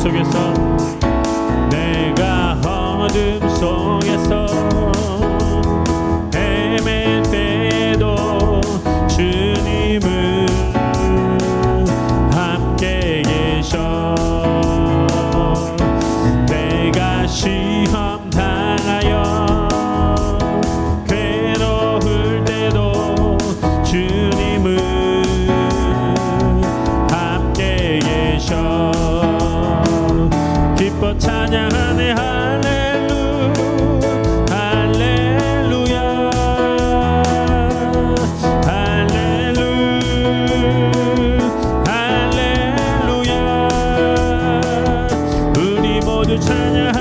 속에서 내가 어둠 속에서 헤맬 때에도 주님은 함께 계셔. 내가 시험 당하여 괴로울 때도 주님은 함께 계셔. 기뻐 찬양하네 할렐루야 할렐루야 우리 모두 찬양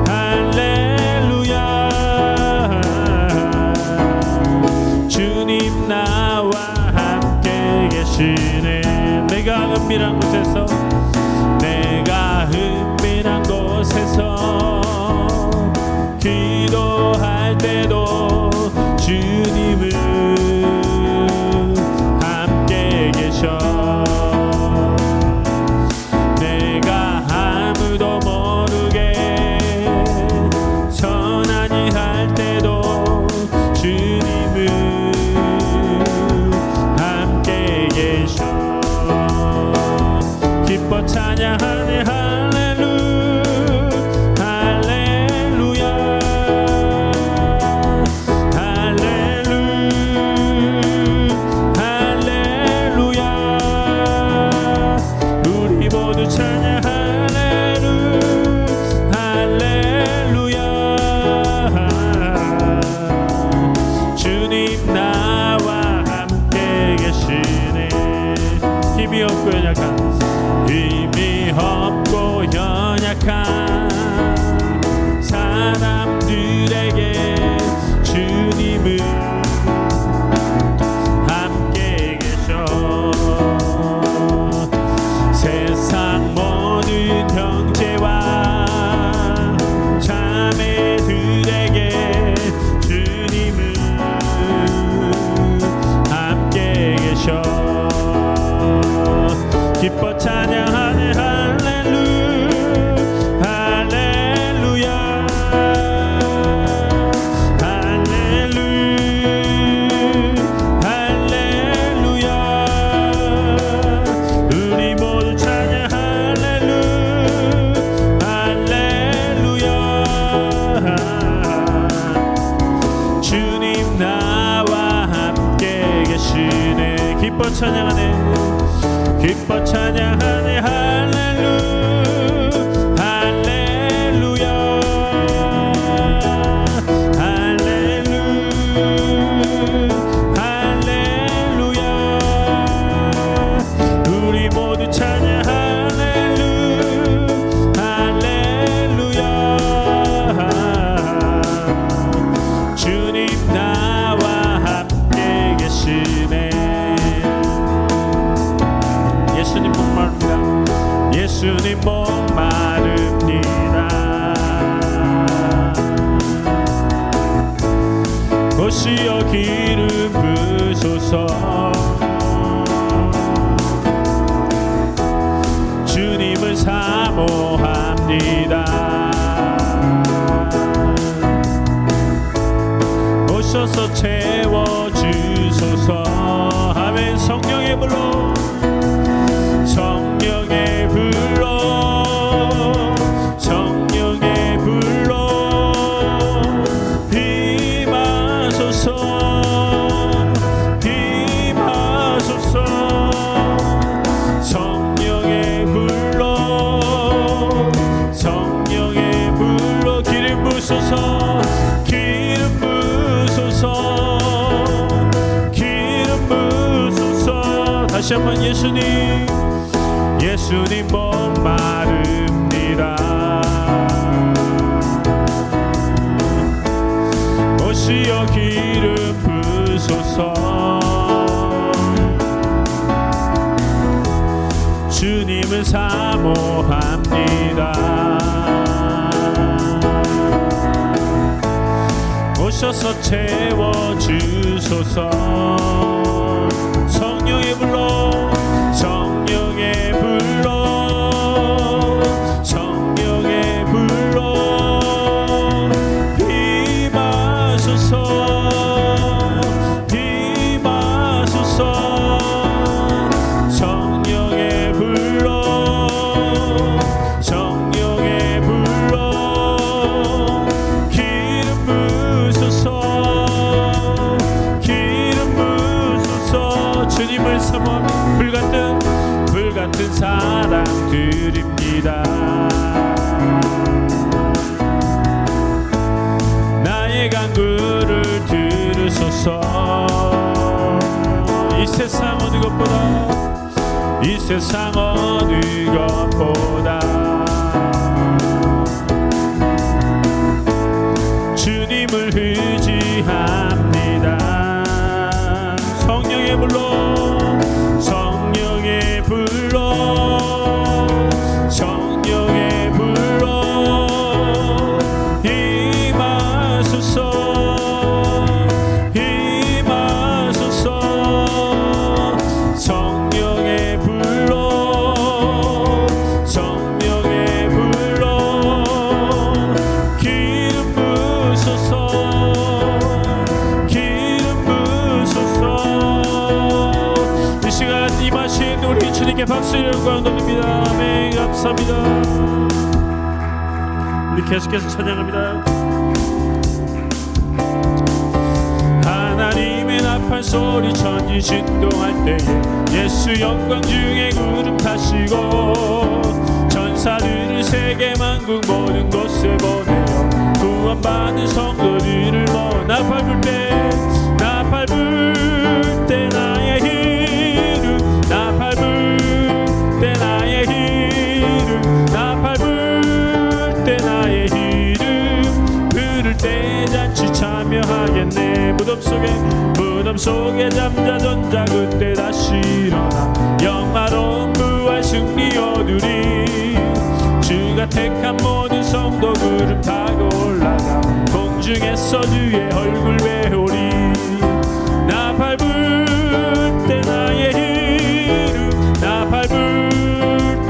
할렐루야 주님 나와 함께 계시네. 내가 은밀한 곳에서 기도할 때도 주님은 함께 계셔. 내가 아무도 모르게 선한이 할 때도 주님은 함께 계셔. 기뻐 찬양하네 힘이 없고 연약한 사람들에게 주님은 함께 계셔. 세상 모든 형제와 자매들에게 주님은 함께 계셔. 기뻐 찬양하네 할렐루야 할렐루야 우리 모두 찬양 할렐루야 주님 나와 함께 계시네. 기뻐 찬양하네 기뻐 찬양하네 할렐루야 할렐루야 우리 모두 찬양 할렐루야 주님 나와 함께 계시네. 예수님 목마릅니다. 예수님 목마릅니다. 오시어 기름 부으소서. 주님을 사모합니다. 오셔서 채워주소서. 아멘. 성령의 불로 성령의 불로 성령의 불로 임하소서 임하소서. 성령의 불로 성령의 불로 기름 부으소서. 기름 부으소서 기름 부으소서. 다시 한번 예수님 예수님 목마릅니다. 오시어 기름 부으소서. 주님을 사모합니다. 오셔서 채워주소서. 성령의 불로 성령의 불로 주님을 사모하며 불같은 사랑 드립니다. 나의 간구를 들으소서. 이 세상 어느 것보다 주님을 의지합니다. 성령의 불로 임하소서. 성령의 불로 기름 부으소서. 이 시간 임하신 우리 주님께 박수 영광 돌립니다. 아멘. 감사합니다. 우리 계속해서 찬양합니다. 하나님의 나팔 소리 천지 진동할 때에 예수 영광 중에 구름 타시고 천사들을 세계 만국 모든 곳에 보내어 구원받은 성도들을 모아 나팔 불 때 나의 이름 나팔 불 때 나의 이름 나팔 불 때 나의 이름 부를 때 잔치 참여하겠네. 무덤 속에 잠자던 자 그때 다시 일어나 영화로운 부활 승리 얻으리. 주가 택한 모든 성도 구름 타고 올라가 공중에서 주의 얼굴 배우리. 나팔 불 때 나의 이름 나팔 불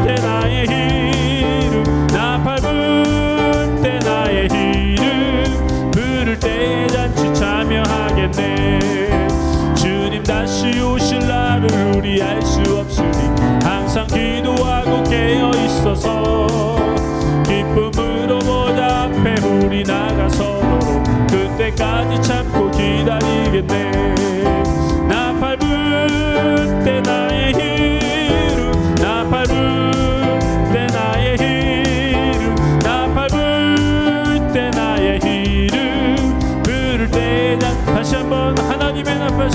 때 나의 이름 나팔 불 때 나의 이름 부를 때 잔치 참여하겠네. 주님 다시 오실 날을 우리 알 수 없으니 항상 기도하고 깨어 있어서 기쁨으로 보좌 앞에 우리 나가서로 그때까지 참고 기다리겠네. 나팔 불 때 나의 이름 나팔 불 때 나의 이름 나팔 불 때 나의 이름 부를 때 다시 한번 하나님의 나팔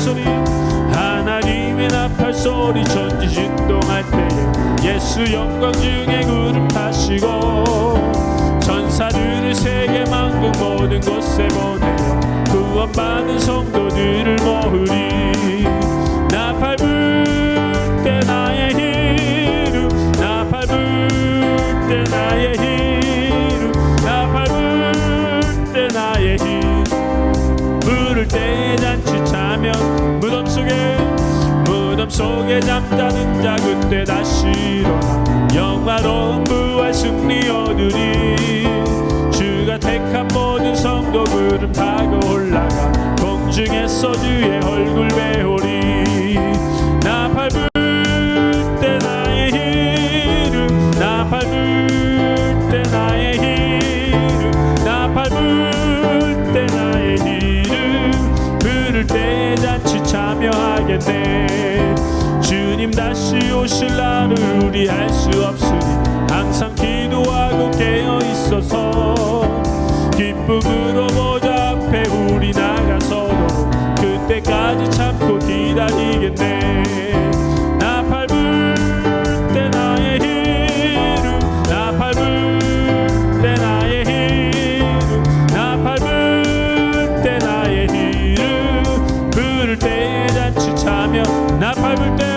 소리 천지 진동할 때에 예수 영광 중에 구름 타시고 천사들을 세계 만국 모든 곳에 보내어 구원받은 성도들을 모으리. 나팔 불 때 나의 이름 나팔 불 때 나의 이름 나팔 불 때 나의 이름 부를 때 잔치 참여 무덤 속에 잠자는 자 그때 다시 일어나 영화로운 부활 승리 얻으리. 주가 택한 모든 성도 구름 타고 올라가 공중에서 주의 얼굴 배우리. 나팔 불 때 나의 이름 나팔 불 때 나의 이름 나팔 불 때 나의 이름 부를 때 잔치 참여하겠네. 주님 다시 오실 날을 우리 알 수 없으니 항상 기도하고 깨어 있어서 기쁨으로 보좌 앞에 우리 나가서도 그때까지 참고 기다리겠네. 나팔 불 때 나의 이름 나팔 불 때 나의 이름 나팔 불 때 나의 이름 부를 때 잔치 참여 나팔 불 때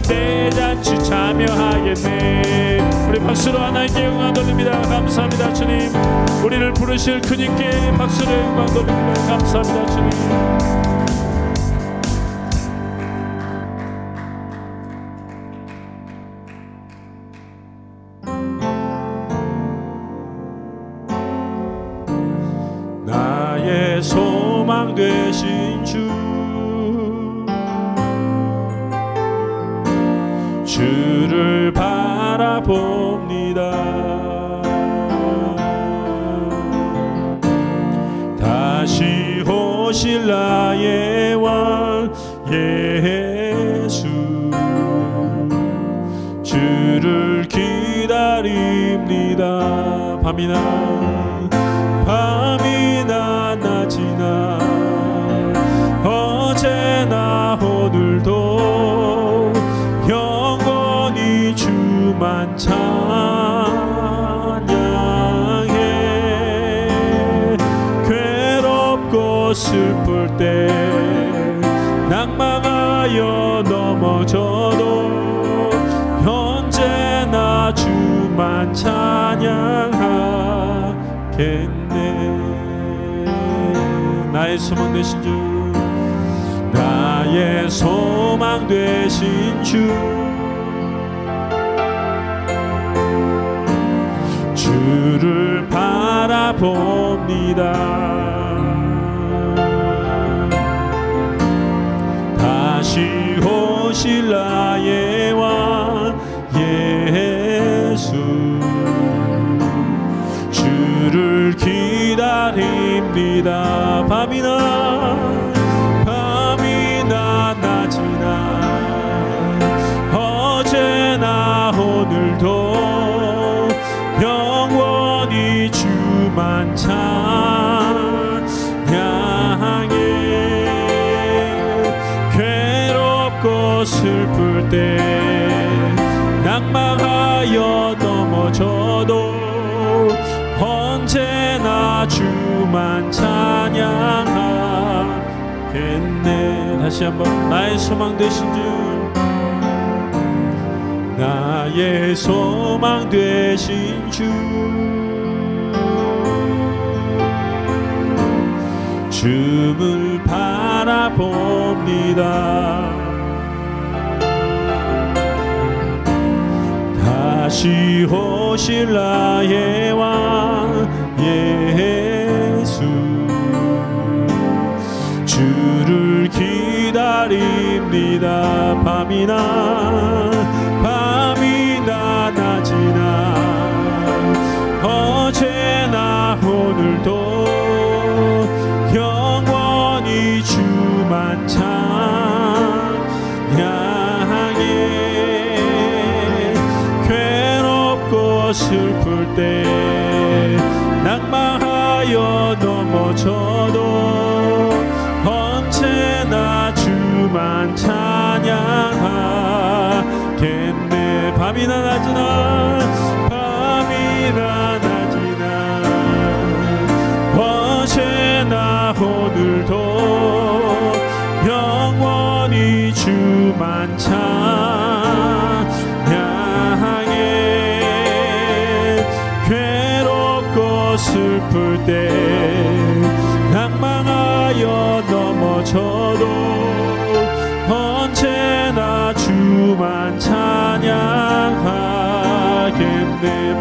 대잔치 참여하겠네. 우리 박수로 하나님께 영광 돌립니다. 감사합니다 주님. 우리를 부르실 그님께 박수로 영광 돌립니다. 감사합니다 주님. 나의 소망 되신 주 주를 주를 바라봅니다. 다시 오실 나의 왕 예수, 주를 기다립니다. 밤이나 낮이나 어제나 오늘도 영원히 주만 찬양해. 괴롭고 슬플 때 낭망하여 넘어져도 언제나 주만 찬양하겠네. 나의 소망 되신 주, 나의 소망 되신 주, 주를 바라봅니다. 다시 오실 나의 왕 예수, 주를 기다립니다. 밤이나 낮이나 어제나 오늘도 영원히 주만 찬양해. 괴롭고 슬플 때 낭망하여 넘어져도 언제나 주만 찬양하겠네. 다시 한번 나의 소망 되신 주, 나의 소망 되신 주, 주를 바라봅니다. 다시 오실 나의 왕 예수, 주를 기다립니다. 밤이나 낮이나 어제나 오늘도 영원히 주만 찬양해. 괴롭고 슬플 때 낭망하여 넘어져도 언제나 주만 찬양하겠네. 밤이나 낮이나 어제나 오늘도 영원히 주만 찬양해. 괴롭고 슬플 때 낭망하여 넘어져도 언제나 주만 찬양하겠네.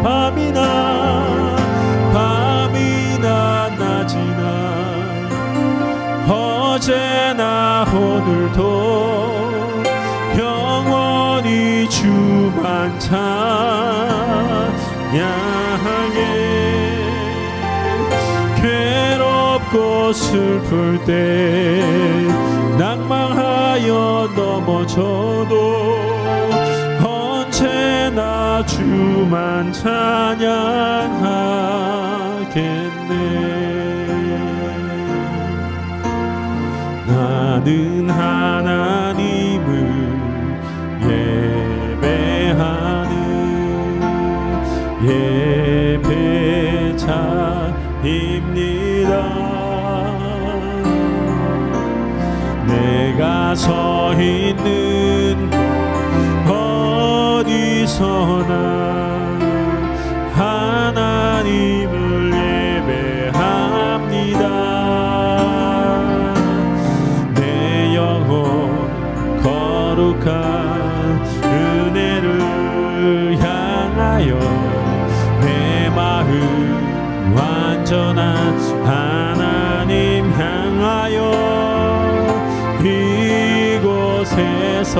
밤이나 낮이나 어제나 오늘도 영원히 주만 찬양해. 괴롭고 슬플 때 낭망하여 넘어져도 언제나 주만 찬양하겠네. 나는 하나님을 예배하는 예배자입니다. 내가 서 있는 어디서나 하나님을 예배합니다. 내 영혼 거룩한 은혜를 향하여 내 마음 완전한 하나님 향하여 이곳에서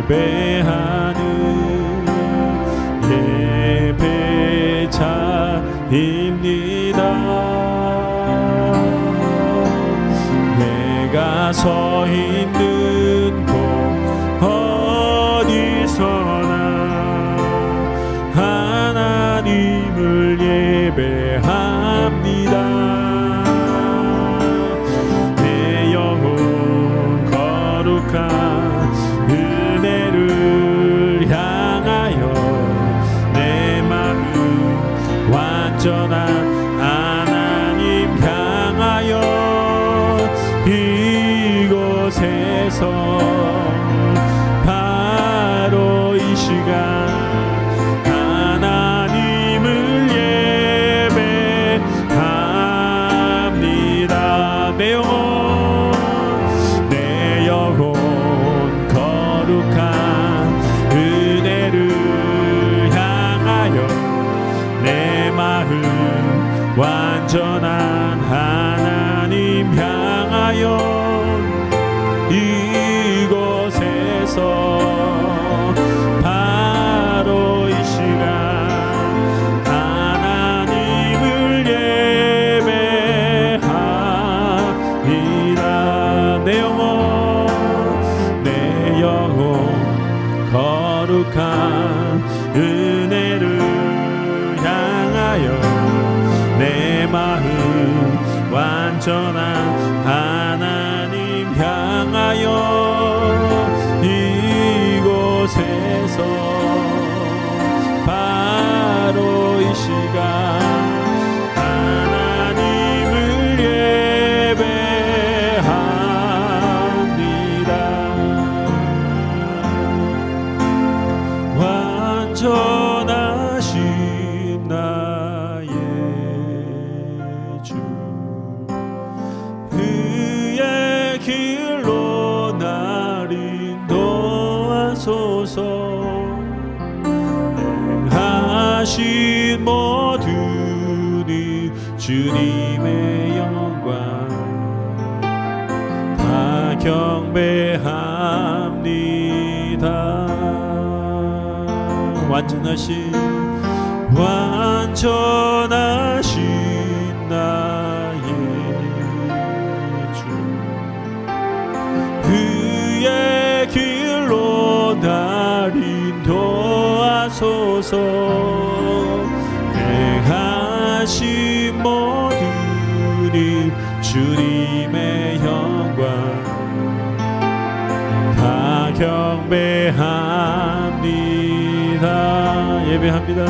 예배하는 예배자입니다. 내가 서 있는 곳 어디서나 하나님을 예배합니다. 내 영혼 거룩한 은혜를 향하여 내 마음 완전한 하나님 향하여 이곳에서 바로 이 시간 하나님을 예배합니다. 내 영혼 거룩한 은혜를 향하여 내 마음 완전한 하나님 향하여 이곳에서 바로 이 시간 하나님을 예배합니다. 내 영혼 거룩한 은혜를 향하여 내 마음 완전한 하나님 향하여 이곳에서 바로 이 시간 하나님을 예배합니다. 완전하신 나의 주 그의 길로 날 인도하소서. 행하신 모든이 주님의 영광 다 경배합니다. 완전하신 나의 주 그의 길로 날 인도하소서. 행하신 모든이 주님의 영광 다 경배합니다. 예배합니다.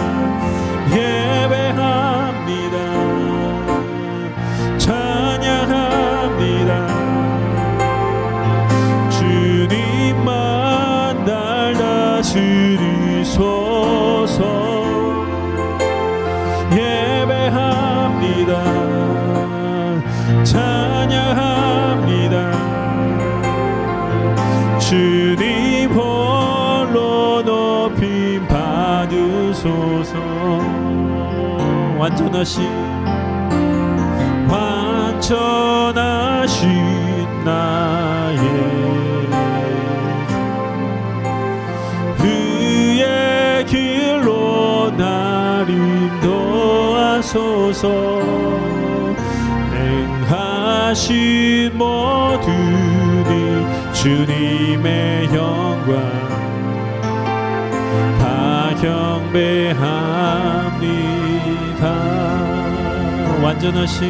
찬양합니다. 주님만 날 다스리소서. 예배합니다. 찬양합니다. 주님 홀로 높임 받으소서. 완전하신 나의 그의 길로 날 인도하소서. 행하신 모든이 주님의 영광 다 경배합니다. 완전하신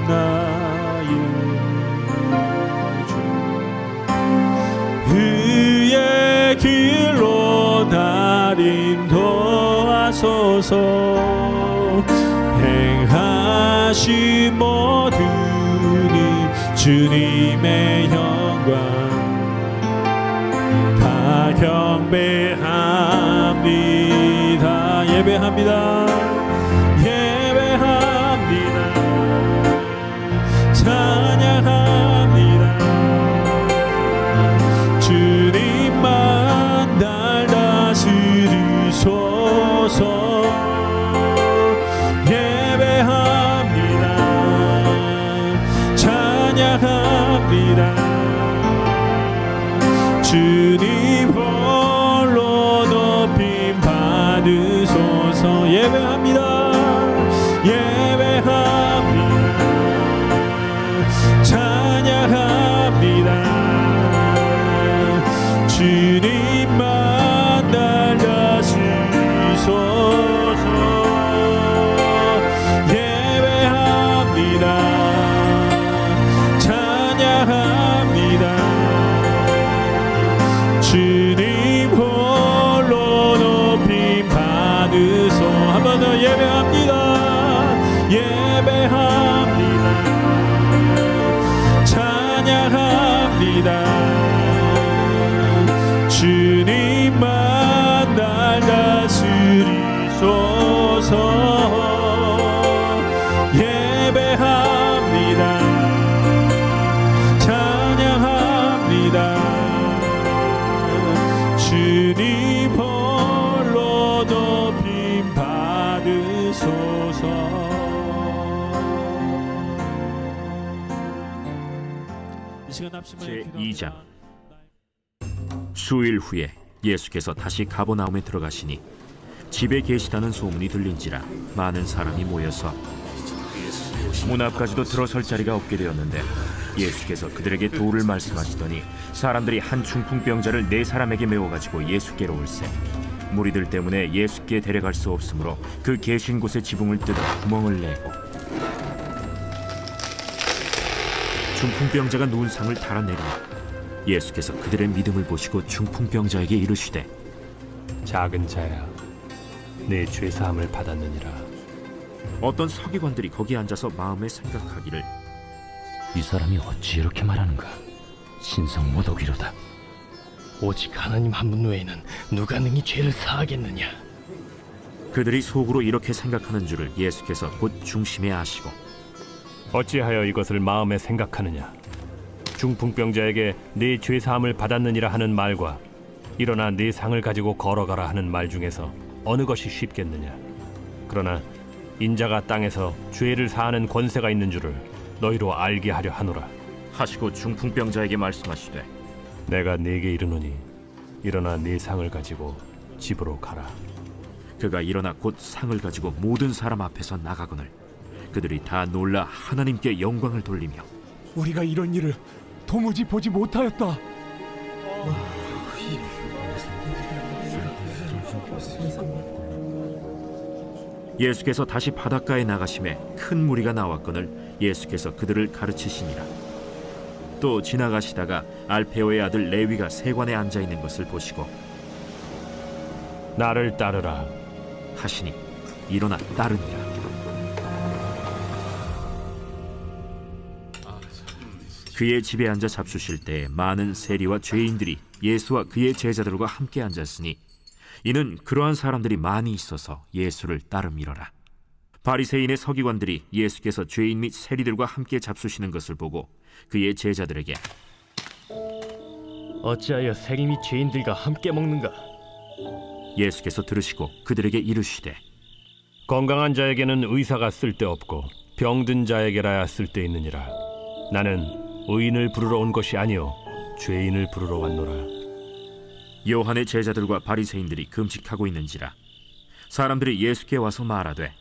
나의 주 그의 길로 날 인도하소서. 행하신 모든이 주님의 영광 다 경배합니다. 예배합니다. 찬양합니다. 주님만 날 다스리소서. 예배합니다. 예배합니다. 주님 홀로 높임 받으소서. 예배합니다. 예배합니다. 찬양합니다. 주님만 달라주소서. 예배합니다. 찬양합니다. 주님 홀로 높임 받으소. 한 번 더 예배합니다. 예배합니다. 찬양합니다. 주님만 날 다스리소서. 예배합니다. 찬양합니다. 주님 홀로 높임 받으소서. 제2장. 수일 후에 예수께서 다시 가버나움에 들어가시니 집에 계시다는 소문이 들린지라 많은 사람이 모여서 문 앞까지도 들어설 자리가 없게 되었는데 예수께서 그들에게 도를 말씀하시더니 사람들이 한 중풍병자를 4사람에게 메워가지고 예수께로 올세 무리들 때문에 예수께 데려갈 수 없으므로 그 계신 곳의 지붕을 뜯어 구멍을 내고 중풍병자가 누운 상을 달아내리니 예수께서 그들의 믿음을 보시고 중풍병자에게 이르시되 작은 자야, 내 죄사함을 받았느니라. 어떤 서기관들이 거기 앉아서 마음에 생각하기를 이 사람이 어찌 이렇게 말하는가? 신성 모독이로다. 오직 하나님 한 분 외에는 누가 능히 죄를 사하겠느냐? 그들이 속으로 이렇게 생각하는 줄을 예수께서 곧 중심에 아시고 어찌하여 이것을 마음에 생각하느냐? 중풍병자에게 네 죄사함을 받았느니라 하는 말과 일어나 네 상을 가지고 걸어가라 하는 말 중에서 어느 것이 쉽겠느냐? 그러나 인자가 땅에서 죄를 사하는 권세가 있는 줄을 너희로 알게 하려 하노라. 하시고 중풍병자에게 말씀하시되 내가 네게 이르노니 일어나 네 상을 가지고 집으로 가라. 그가 일어나 곧 상을 가지고 모든 사람 앞에서 나가거늘 그들이 다 놀라 하나님께 영광을 돌리며 우리가 이런 일을 도무지 보지 못하였다. 예수께서 다시 바닷가에 나가심에 큰 무리가 나왔거늘 예수께서 그들을 가르치시니라. 또 지나가시다가 알페오의 아들 레위가 세관에 앉아 있는 것을 보시고 나를 따르라 하시니 일어나 따르니라. 그의 집에 앉아 잡수실 때 많은 세리와 죄인들이 예수와 그의 제자들과 함께 앉았으니 이는 그러한 사람들이 많이 있어서 예수를 따름이러라. 바리새인의 서기관들이 예수께서 죄인 및 세리들과 함께 잡수시는 것을 보고 그의 제자들에게 어찌하여 세리 및 죄인들과 함께 먹는가? 예수께서 들으시고 그들에게 이르시되 건강한 자에게는 의사가 쓸데없고 병든 자에게라야 쓸데있느니라. 나는 의인을 부르러 온 것이 아니요 죄인을 부르러 왔노라. 요한의 제자들과 바리새인들이 금식하고 있는지라 사람들이 예수께 와서 말하되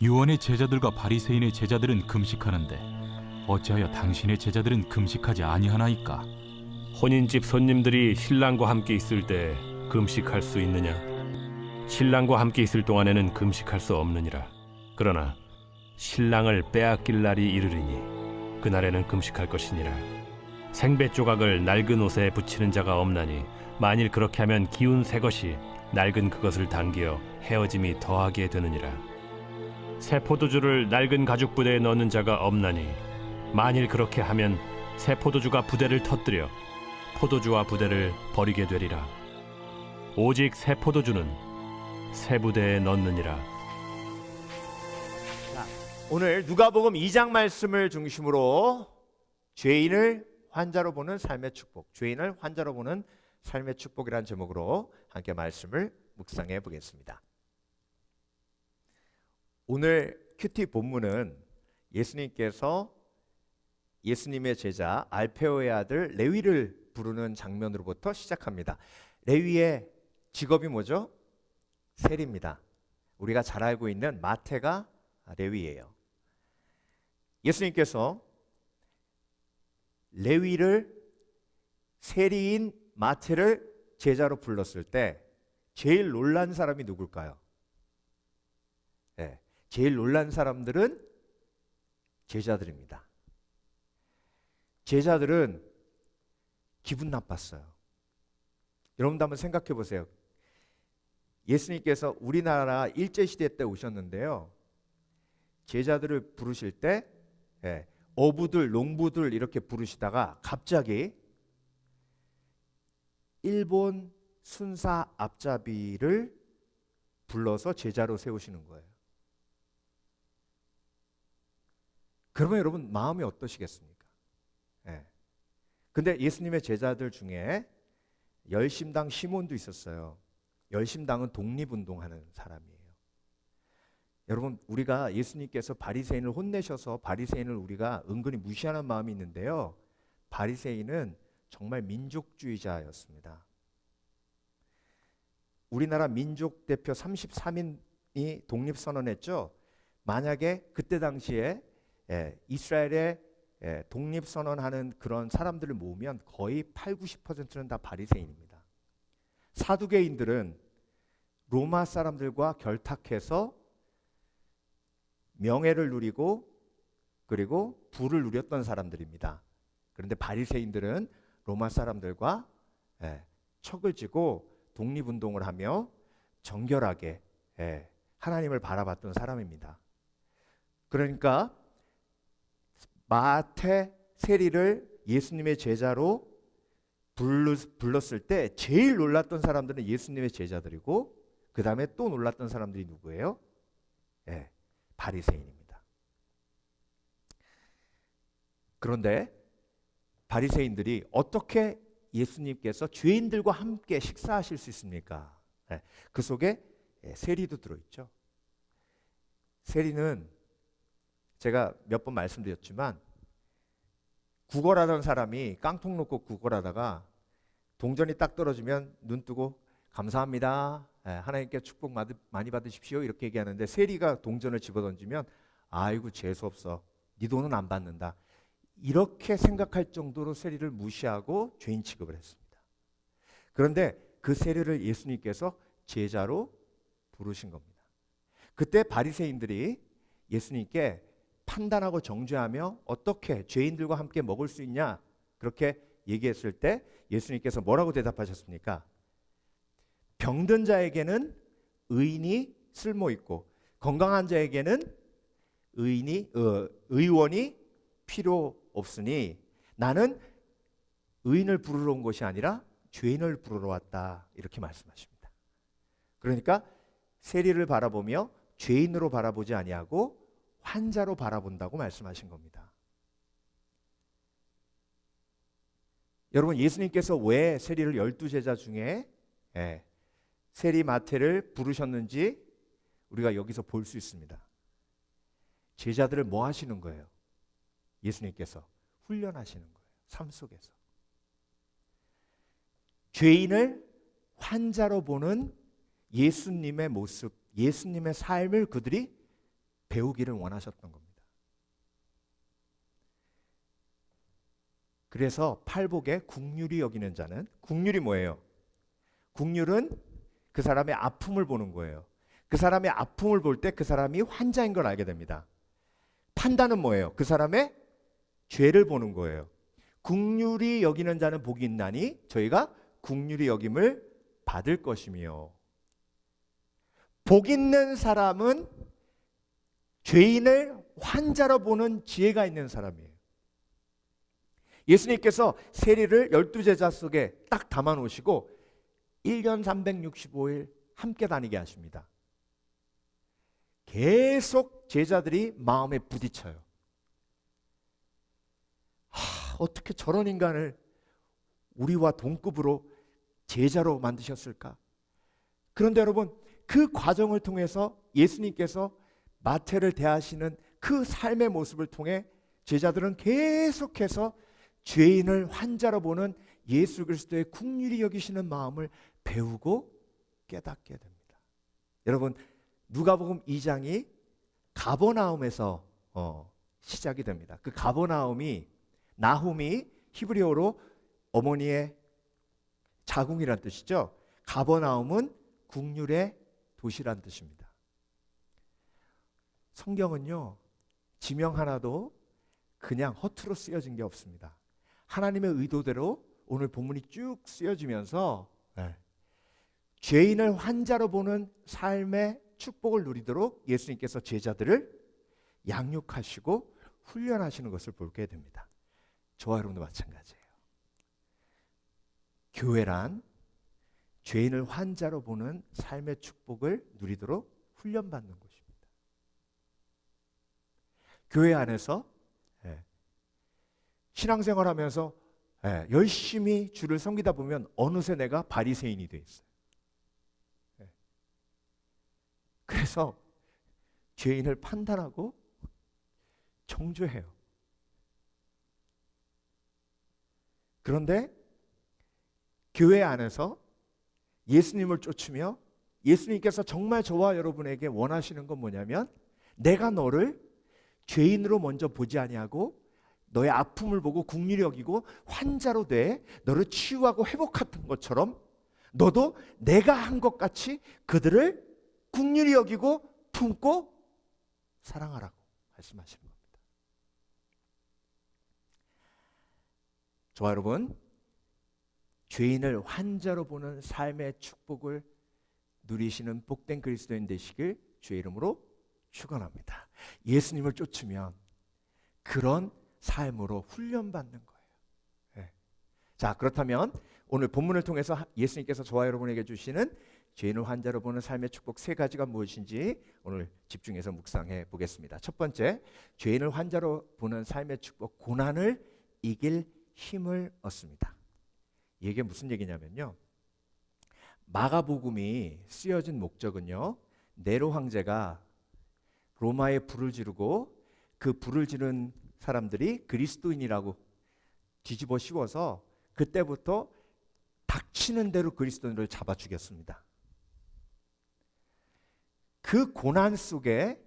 요한의 제자들과 바리새인의 제자들은 금식하는데 어찌하여 당신의 제자들은 금식하지 아니하나이까? 혼인집 손님들이 신랑과 함께 있을 때 금식할 수 있느냐? 신랑과 함께 있을 동안에는 금식할 수 없느니라. 그러나 신랑을 빼앗길 날이 이르리니 그날에는 금식할 것이니라. 생배 조각을 낡은 옷에 붙이는 자가 없나니 만일 그렇게 하면 기운 새 것이 낡은 그것을 당기어 헤어짐이 더하게 되느니라. 새 포도주를 낡은 가죽 부대에 넣는 자가 없나니 만일 그렇게 하면 새 포도주가 부대를 터뜨려 포도주와 부대를 버리게 되리라. 오직 새 포도주는 새 부대에 넣느니라. 오늘 누가복음 2장 말씀을 중심으로 죄인을 환자로 보는 삶의 축복, 죄인을 환자로 보는 삶의 축복이라는 제목으로 함께 말씀을 묵상해 보겠습니다. 오늘 큐티 본문은 예수님께서 예수님의 제자 알페오의 아들 레위를 부르는 장면으로부터 시작합니다. 레위의 직업이 뭐죠? 세리입니다. 우리가 잘 알고 있는 마태가 레위예요. 예수님께서 레위를 세리인 마태를 제자로 불렀을 때 제일 놀란 사람이 누굴까요? 네, 제일 놀란 사람들은 제자들입니다. 제자들은 기분 나빴어요. 여러분도 한번 생각해 보세요. 예수님께서 우리나라 일제시대 때 오셨는데요. 제자들을 부르실 때 어부들, 농부들 이렇게 부르시다가 갑자기 일본 순사 앞잡이를 불러서 제자로 세우시는 거예요. 그러면 여러분 마음이 어떠시겠습니까? 근데 예수님의 제자들 중에 열심당 시몬도 있었어요. 열심당은 독립운동하는 사람이에요. 여러분 우리가 예수님께서 바리새인을 혼내셔서 바리새인을 우리가 은근히 무시하는 마음이 있는데요. 바리새인은 정말 민족주의자였습니다. 우리나라 민족 대표 33인이 독립선언했죠. 만약에 그때 당시에 이스라엘의 독립선언하는 그런 사람들을 모으면 거의 80-90%는 다 바리새인입니다. 사두개인들은 로마 사람들과 결탁해서 명예를 누리고 그리고 부를 누렸던 사람들입니다. 그런데 바리새인들은 로마 사람들과 척을 지고 독립운동을 하며 정결하게 하나님을 바라봤던 사람입니다. 그러니까 마태 세리를 예수님의 제자로 불렀을 때 제일 놀랐던 사람들은 예수님의 제자들이고 그 다음에 또 놀랐던 사람들이 누구예요? 바리새인입니다. 그런데 바리새인들이 어떻게 예수님께서 죄인들과 함께 식사하실 수 있습니까? 그 속에 세리도 들어있죠. 세리는 제가 몇 번 말씀드렸지만 구걸하던 사람이 깡통 놓고 구걸하다가 동전이 딱 떨어지면 눈 뜨고 감사합니다. 하나님께 축복 많이 받으십시오. 이렇게 얘기하는데 세리가 동전을 집어던지면 아이고 재수없어. 네 돈은 안 받는다. 이렇게 생각할 정도로 세리를 무시하고 죄인 취급을 했습니다. 그런데 그 세리를 예수님께서 제자로 부르신 겁니다. 그때 바리새인들이 예수님께 판단하고 정죄하며 어떻게 죄인들과 함께 먹을 수 있냐 그렇게 얘기했을 때 예수님께서 뭐라고 대답하셨습니까? 병든 자에게는 의인이 쓸모 있고 건강한 자에게는 의원이 필요 없으니 나는 의인을 부르러 온 것이 아니라 죄인을 부르러 왔다 이렇게 말씀하십니다. 그러니까 세리를 바라보며 죄인으로 바라보지 아니하고 환자로 바라본다고 말씀하신 겁니다. 여러분 예수님께서 왜 세리를 12제자 중에 세리 마태를 부르셨는지 우리가 여기서 볼 수 있습니다. 제자들을 뭐 하시는 거예요? 예수님께서 훈련하시는 거예요. 삶 속에서. 죄인을 환자로 보는 예수님의 모습, 예수님의 삶을 그들이 배우기를 원하셨던 겁니다. 그래서 팔복에 국률이 여기는 자는 국률이 뭐예요? 국률은 그 사람의 아픔을 보는 거예요. 그 사람의 아픔을 볼 때 그 사람이 환자인 걸 알게 됩니다. 판단은 뭐예요? 그 사람의 죄를 보는 거예요. 국률이 여기는 자는 복이 있나니 저희가 국률이 여김을 받을 것이며 복 있는 사람은 죄인을 환자로 보는 지혜가 있는 사람이에요. 예수님께서 세리를 12제자 속에 딱 담아 놓으시고 1년 365일 함께 다니게 하십니다. 계속 제자들이 마음에 부딪혀요. 어떻게 저런 인간을 우리와 동급으로 제자로 만드셨을까? 그런데 여러분 그 과정을 통해서 예수님께서 마태를 대하시는 그 삶의 모습을 통해 제자들은 계속해서 죄인을 환자로 보는 예수 그리스도의 긍휼히 여기시는 마음을 배우고 깨닫게 됩니다. 여러분, 누가복음 2장이 가버나움에서 시작이 됩니다. 그 가버나움이 나홈이 히브리어로 어머니의 자궁이란 뜻이죠. 가버나움은 긍휼의 도시란 뜻입니다. 성경은요, 지명 하나도 그냥 허투루 쓰여진 게 없습니다. 하나님의 의도대로 오늘 본문이 쭉 쓰여지면서 죄인을 환자로 보는 삶의 축복을 누리도록 예수님께서 제자들을 양육하시고 훈련하시는 것을 보게 됩니다. 저와 여러분도 마찬가지예요. 교회란 죄인을 환자로 보는 삶의 축복을 누리도록 훈련받는 곳입니다. 교회 안에서 신앙생활하면서 열심히 주를 섬기다 보면 어느새 내가 바리새인이 돼 있어요. 그래서 죄인을 판단하고 정죄해요. 그런데 교회 안에서 예수님을 쫓으며 예수님께서 정말 저와 여러분에게 원하시는 건 뭐냐면 내가 너를 죄인으로 먼저 보지 아니하고 너의 아픔을 보고 긍휼히 여기고 환자로 돼 너를 치유하고 회복하던 것처럼 너도 내가 한 것 같이 그들을 긍휼히 여기고 품고 사랑하라고 말씀하시는 겁니다. 저와 여러분, 죄인을 환자로 보는 삶의 축복을 누리시는 복된 그리스도인 되시길 주의 이름으로 축원합니다. 예수님을 쫓으면 그런 삶으로 훈련받는 거예요. 자, 그렇다면 오늘 본문을 통해서 예수님께서 저와 여러분에게 주시는 죄인을 환자로 보는 삶의 축복 세 가지가 무엇인지 오늘 집중해서 묵상해 보겠습니다. 첫 번째, 죄인을 환자로 보는 삶의 축복, 고난을 이길 힘을 얻습니다. 이게 무슨 얘기냐면요, 마가복음이 쓰여진 목적은요, 네로 황제가 로마에 불을 지르고 그 불을 지른 사람들이 그리스도인이라고 뒤집어 씌워서 그때부터 닥치는 대로 그리스도인을 잡아 죽였습니다. 그 고난 속에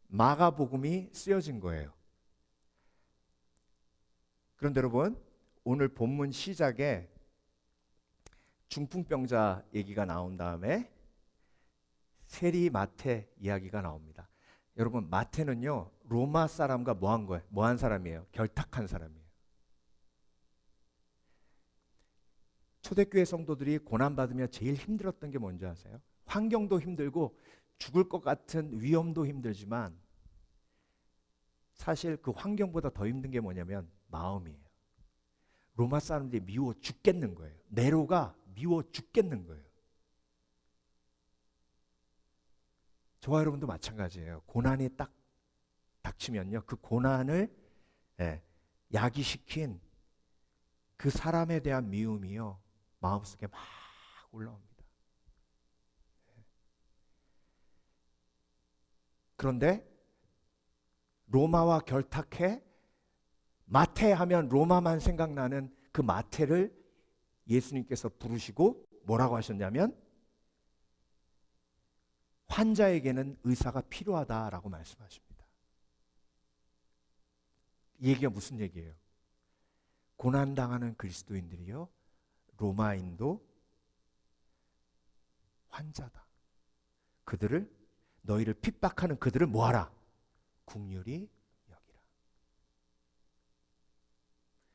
마가복음이 쓰여진 거예요. 그런데 여러분, 오늘 본문 시작에 중풍병자 얘기가 나온 다음에 세리 마태 이야기가 나옵니다. 여러분, 마태는요 로마 사람과 뭐한 거예요? 뭐한 사람이에요? 결탁한 사람이에요. 초대교회 성도들이 고난받으며 제일 힘들었던 게 뭔지 아세요? 환경도 힘들고 죽을 것 같은 위험도 힘들지만 사실 그 환경보다 더 힘든 게 뭐냐면 마음이에요. 로마 사람들이 미워 죽겠는 거예요. 네로가 미워 죽겠는 거예요. 저와 여러분도 마찬가지예요. 고난이 딱 닥치면요, 그 고난을 야기시킨 그 사람에 대한 미움이요 마음속에 막 올라옵니다. 그런데 로마와 결탁해 마태 하면 로마만 생각나는 그 마태를 예수님께서 부르시고 뭐라고 하셨냐면 환자에게는 의사가 필요하다라고 말씀하십니다. 이 얘기가 무슨 얘기예요? 고난당하는 그리스도인들이요 로마인도 환자다. 그들을 너희를 핍박하는 그들을 뭐하라? 긍휼히 여기라.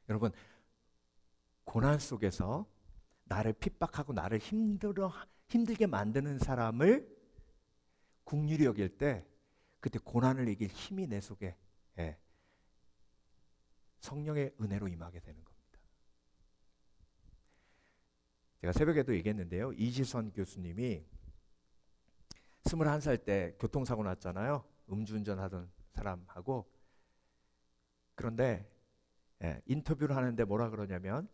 여러분, 고난 속에서 나를 핍박하고 나를 힘들게 만드는 사람을 긍휼히 여길 때 그때 고난을 이길 힘이 내 속에 성령의 은혜로 임하게 되는 겁니다. 제가 새벽에도 얘기했는데요, 이지선 교수님이 21살 때 교통사고 났잖아요. 음주운전 하던 사람하고. 그런데 인터뷰를 하는데 뭐라 그러냐면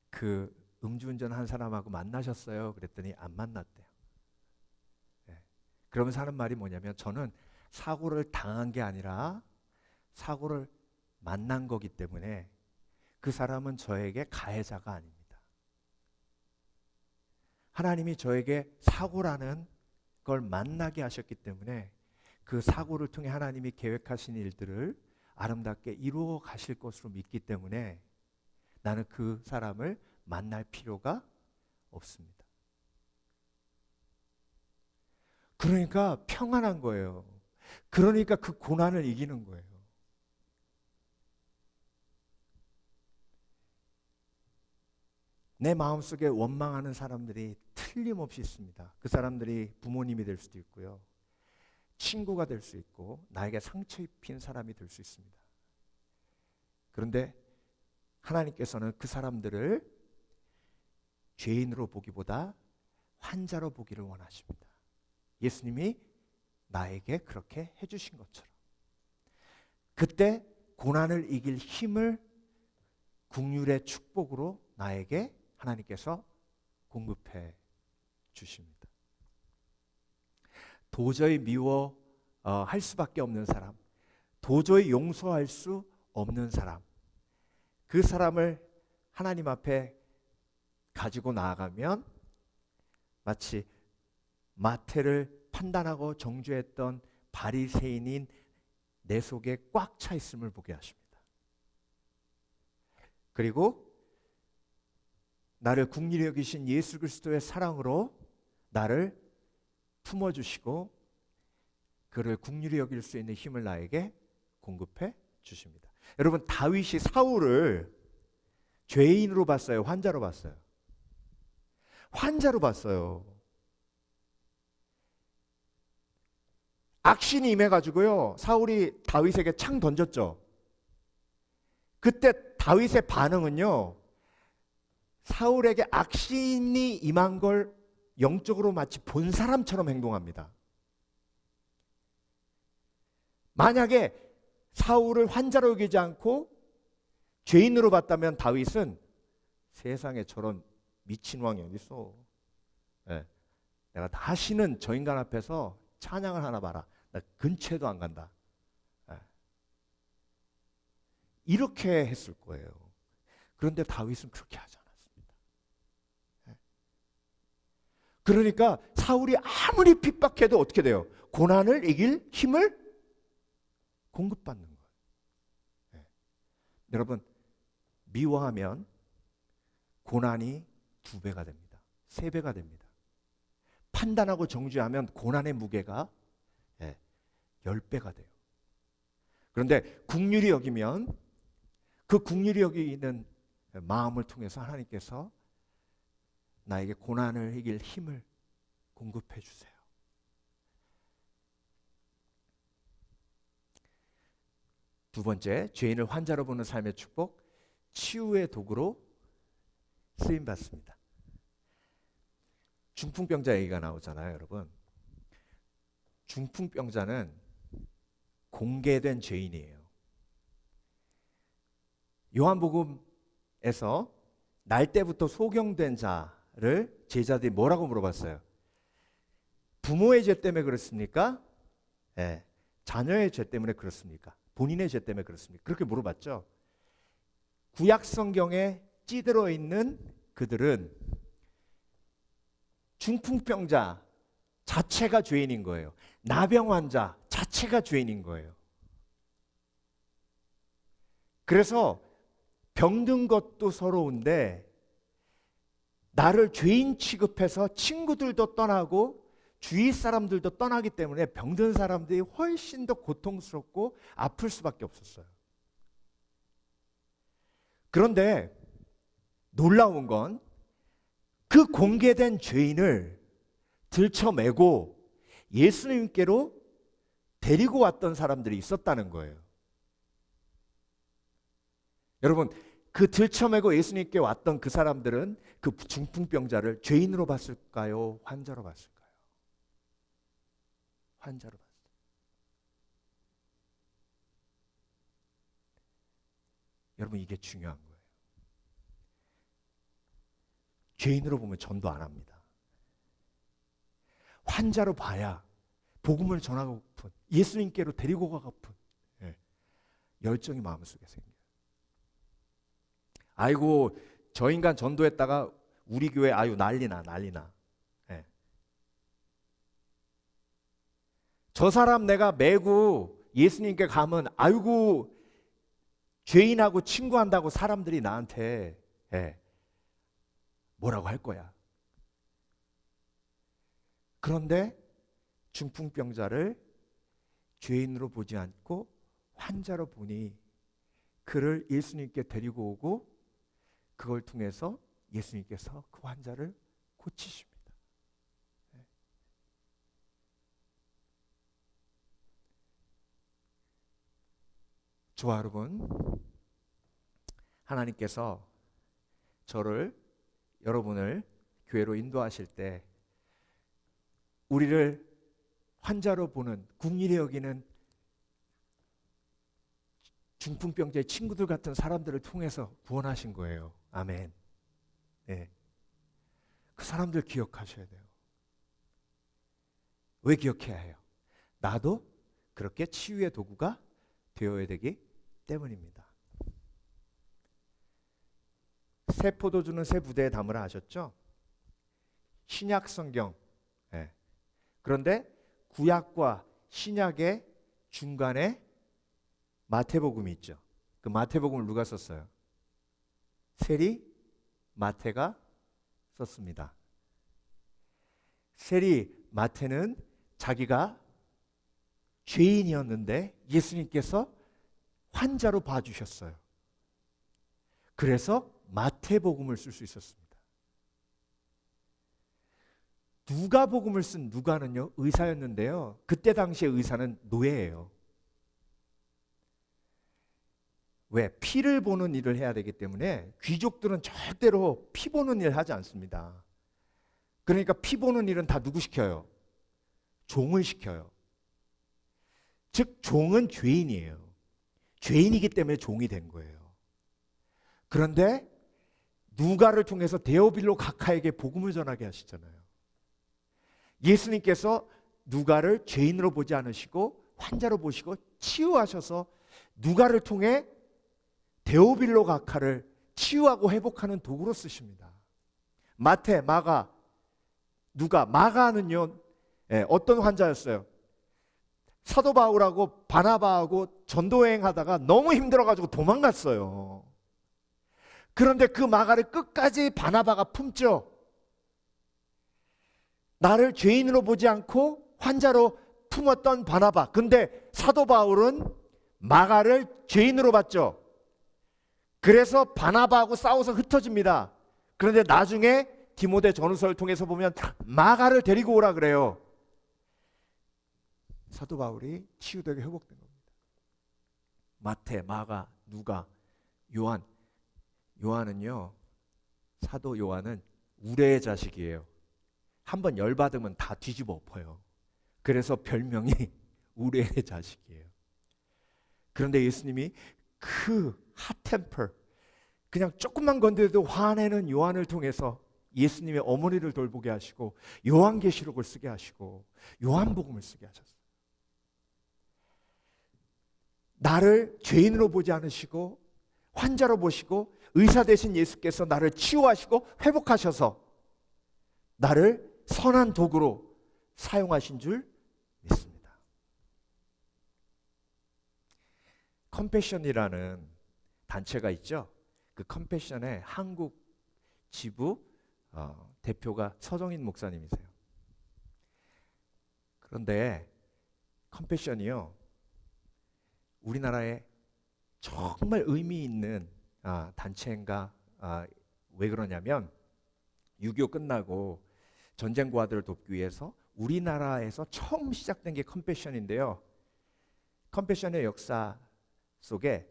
그 음주운전 한 사람하고 만나셨어요? 그랬더니 안 만났대요. 그러면서 하는 말이 뭐냐면 저는 사고를 당한 게 아니라 사고를 만난 거기 때문에 그 사람은 저에게 가해자가 아닙니다. 하나님이 저에게 사고라는 걸 만나게 하셨기 때문에 그 사고를 통해 하나님이 계획하신 일들을 아름답게 이루어 가실 것으로 믿기 때문에 나는 그 사람을 만날 필요가 없습니다. 그러니까 평안한 거예요. 그러니까 그 고난을 이기는 거예요. 내 마음속에 원망하는 사람들이 틀림없이 있습니다. 그 사람들이 부모님이 될 수도 있고요. 친구가 될 수 있고 나에게 상처 입힌 사람이 될 수 있습니다. 그런데 하나님께서는 그 사람들을 죄인으로 보기보다 환자로 보기를 원하십니다. 예수님이 나에게 그렇게 해주신 것처럼. 그때 고난을 이길 힘을 긍휼의 축복으로 나에게 하나님께서 공급해 주십니다. 도저히 미워할 수밖에 없는 사람, 도저히 용서할 수 없는 사람, 그 사람을 하나님 앞에 가지고 나아가면 마치 마태를 판단하고 정죄했던 바리새인인 내 속에 꽉 차 있음을 보게 하십니다. 그리고 나를 긍휼히 여기신 예수 그리스도의 사랑으로 나를 품어주시고 그를 긍휼히 여길 수 있는 힘을 나에게 공급해 주십니다. 여러분, 다윗이 사울을 죄인으로 봤어요? 환자로 봤어요? 환자로 봤어요. 악신이 임해가지고요, 사울이 다윗에게 창 던졌죠. 그때 다윗의 반응은요, 사울에게 악신이 임한 걸 영적으로 마치 본 사람처럼 행동합니다. 만약에 사울을 환자로 여기지 않고 죄인으로 봤다면 다윗은 세상에 저런 미친 왕이 어디 있어? 네. 내가 다시는 저 인간 앞에서 찬양을 하나 봐라. 나 근처에도 안 간다. 네. 이렇게 했을 거예요. 그런데 다윗은 그렇게 하지 않았습니다. 네. 그러니까 사울이 아무리 핍박해도 어떻게 돼요? 고난을 이길 힘을 공급받는 거예요. 네. 여러분, 미워하면 고난이 2배가 됩니다. 3배가 됩니다. 판단하고 정죄하면 고난의 무게가 10배가 돼요. 그런데 긍휼히 여기면 그 긍휼히 여기는 마음을 통해서 하나님께서 나에게 고난을 이길 힘을 공급해 주세요. 두 번째, 죄인을 환자로 보는 삶의 축복, 치유의 도구로 쓰임 받습니다. 중풍병자 얘기가 나오잖아요, 여러분. 중풍병자는 공개된 죄인이에요. 요한복음에서 날 때부터 소경된 자를 제자들이 뭐라고 물어봤어요? 부모의 죄 때문에 그렇습니까? 네. 자녀의 죄 때문에 그렇습니까? 본인의 죄 때문에 그렇습니까? 그렇게 물어봤죠. 구약 성경에 찌들어 있는 그들은 중풍병자 자체가 죄인인 거예요. 나병 환자 자체가 죄인인 거예요. 그래서 병든 것도 서러운데 나를 죄인 취급해서 친구들도 떠나고 주위 사람들도 떠나기 때문에 병든 사람들이 훨씬 더 고통스럽고 아플 수밖에 없었어요. 그런데 놀라운 건 그 공개된 죄인을 들쳐매고 예수님께로 데리고 왔던 사람들이 있었다는 거예요. 여러분, 그 들쳐매고 예수님께 왔던 그 사람들은 그 중풍병자를 죄인으로 봤을까요? 환자로 봤을까요? 환자로 봤어요. 여러분, 이게 중요한 거예요. 죄인으로 보면 전도 안 합니다. 환자로 봐야 복음을 전하고픈, 예수님께로 데리고 가고픈, 열정이 마음속에 생겨요. 아이고 저 인간 전도했다가 우리 교회 아유 난리나. 예. 저 사람 내가 메고 예수님께 가면 아이고 죄인하고 친구한다고 사람들이 나한테 뭐라고 할 거야. 그런데 중풍병자를 죄인으로 보지 않고 환자로 보니 그를 예수님께 데리고 오고 그걸 통해서 예수님께서 그 환자를 고치십니다. 저와 여러분, 하나님께서 여러분을 교회로 인도하실 때 우리를 환자로 보는, 국리에 여기는 중풍병자의 친구들 같은 사람들을 통해서 구원하신 거예요. 아멘. 네. 그 사람들 기억하셔야 돼요. 왜 기억해야 해요? 나도 그렇게 치유의 도구가 되어야 되기 때문입니다. 새 포도주는 새 부대에 담으라 하셨죠? 신약 성경. 네. 그런데 구약과 신약의 중간에 마태복음이 있죠. 그 마태복음을 누가 썼어요? 세리 마태가 썼습니다. 세리 마태는 자기가 죄인이었는데 예수님께서 환자로 봐주셨어요. 그래서 마태복음을 쓸 수 있었습니다. 누가복음을 쓴 누가는요, 의사였는데요. 그때 당시의 의사는 노예예요. 왜? 피를 보는 일을 해야 되기 때문에 귀족들은 절대로 피 보는 일 하지 않습니다. 그러니까 피 보는 일은 다 누구 시켜요? 종을 시켜요. 즉 종은 죄인이에요. 죄인이기 때문에 종이 된 거예요. 그런데 누가를 통해서 데오빌로 각하에게 복음을 전하게 하시잖아요. 예수님께서 누가를 죄인으로 보지 않으시고 환자로 보시고 치유하셔서 누가를 통해 데오빌로 각하를 치유하고 회복하는 도구로 쓰십니다. 마태, 마가, 누가. 마가는요, 어떤 환자였어요? 사도 바울하고 바나바하고 전도여행 하다가 너무 힘들어가지고 도망갔어요. 그런데 그 마가를 끝까지 바나바가 품죠. 나를 죄인으로 보지 않고 환자로 품었던 바나바. 근데 사도 바울은 마가를 죄인으로 봤죠. 그래서 바나바하고 싸워서 흩어집니다. 그런데 나중에 디모데 전후서를 통해서 보면 마가를 데리고 오라 그래요. 사도 바울이 치유되게 회복된 겁니다. 마태, 마가, 누가, 요한. 요한은요, 사도 요한은 우레의 자식이에요. 한번 열받으면 다 뒤집어 엎어요. 그래서 별명이 우레의 자식이에요. 그런데 예수님이 그 핫템퍼, 그냥 조금만 건드려도 화내는 요한을 통해서 예수님의 어머니를 돌보게 하시고 요한계시록을 쓰게 하시고 요한복음을 쓰게 하셨어요. 나를 죄인으로 보지 않으시고 환자로 보시고 의사 되신 예수께서 나를 치유하시고 회복하셔서 나를 선한 도구로 사용하신 줄 믿습니다. 컴패션이라는 단체가 있죠. 그 컴패션의 한국 지부 대표가 서정인 목사님이세요. 그런데 컴패션이요, 우리나라에 정말 의미 있는 단체인가. 왜 그러냐면 6.25 끝나고 전쟁 고아들을 돕기 위해서 우리나라에서 처음 시작된 게 컴패션인데요. 컴패션의 역사 속에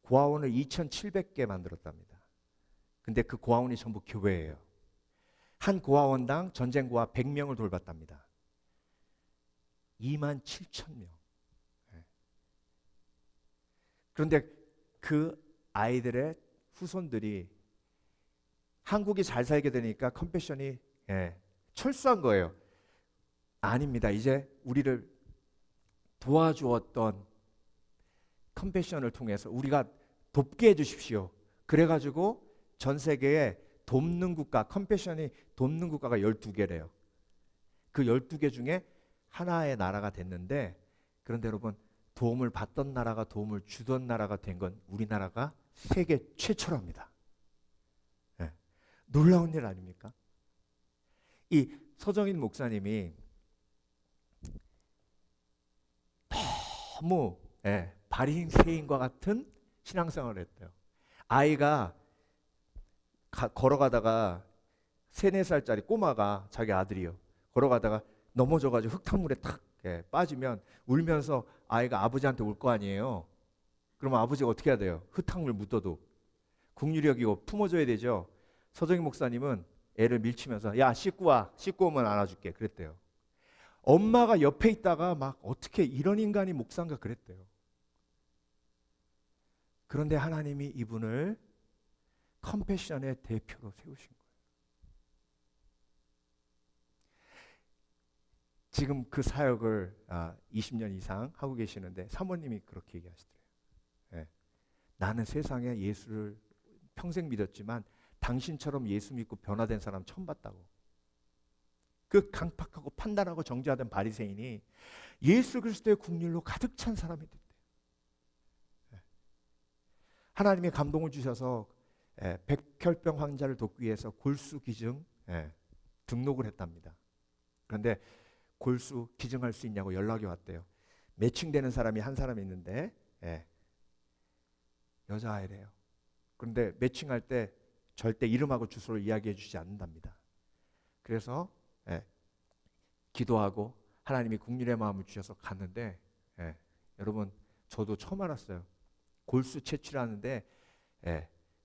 고아원을 2,700개 만들었답니다. 근데 그 고아원이 전부 교회예요. 한 고아원당 전쟁 고아 100명을 돌봤답니다. 27,000명. 그런데 그 아이들의 후손들이 한국이 잘 살게 되니까 컴패션이 철수한 거예요. 아닙니다. 이제 우리를 도와주었던 컴패션을 통해서 우리가 돕게 해주십시오. 그래가지고 전 세계에 돕는 국가, 컴패션이 돕는 국가가 12개래요. 그 12개 중에 하나의 나라가 됐는데, 그런데 여러분, 도움을 받던 나라가 도움을 주던 나라가 된 건 우리나라가 세계 최초랍니다. 네. 놀라운 일 아닙니까? 이 서정인 목사님이 너무 바리새인과 같은 신앙생활을 했대요. 아이가 걸어가다가 3, 4살짜리 꼬마가, 자기 아들이요, 걸어가다가 넘어져가지고 흙탕물에 탁 빠지면 울면서 아이가 아버지한테 올 거 아니에요. 그러면 아버지가 어떻게 해야 돼요? 흙탕물 묻어도 국유력이고 품어줘야 되죠. 서정인 목사님은 애를 밀치면서 야 씻고 와, 씻고 오면 안아줄게 그랬대요. 엄마가 옆에 있다가 막 어떻게 이런 인간이 목사인가 그랬대요. 그런데 하나님이 이분을 컴패션의 대표로 세우신 거예요. 지금 그 사역을 20년 이상 하고 계시는데 사모님이 그렇게 얘기하시더래요. 나는 세상에 예수를 평생 믿었지만 당신처럼 예수 믿고 변화된 사람 처음 봤다고. 그 강팍하고 판단하고 정죄하던 바리새인이 예수 그리스도의 국률로 가득 찬 사람이 됐대요. 하나님의 감동을 주셔서 백혈병 환자를 돕기 위해서 골수 기증 등록을 했답니다. 그런데 골수 기증할 수 있냐고 연락이 왔대요. 매칭되는 사람이 한 사람 있는데 여자아이래요. 그런데 매칭할 때 절대 이름하고 주소를 이야기해 주지 않는답니다. 그래서 기도하고 하나님이 국률의 마음을 주셔서 갔는데 여러분 저도 처음 알았어요. 골수 채취하는데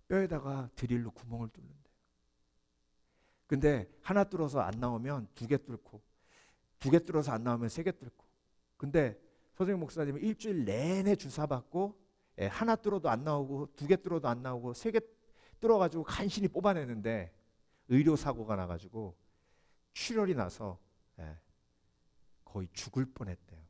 뼈에다가 드릴로 구멍을 뚫는대요. 근데 하나 뚫어서 안 나오면 2개 뚫고, 2개 뚫어서 안 나오면 3개 뚫고. 근데 서정인 목사님은 일주일 내내 주사 받고 하나 뚫어도 안 나오고 2개 뚫어도 안 나오고 3개 뚫어가지고 간신히 뽑아내는데 의료 사고가 나가지고 출혈이 나서 거의 죽을 뻔했대요.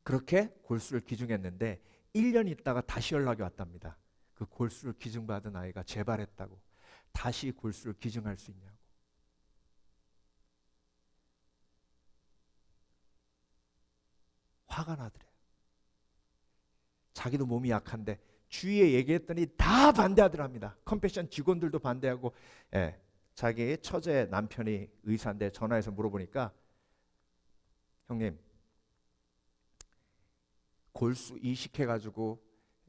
그렇게 골수를 기증했는데 1년 있다가 다시 연락이 왔답니다. 그 골수를 기증받은 아이가 재발했다고. 다시 골수를 기증할 수 있냐고. 화가 나더래요. 자기도 몸이 약한데 주위에 얘기했더니 다 반대하더랍니다. 컴패션 직원들도 반대하고 자기 처제 남편이 의사인데 전화해서 물어보니까 형님 골수 이식해가지고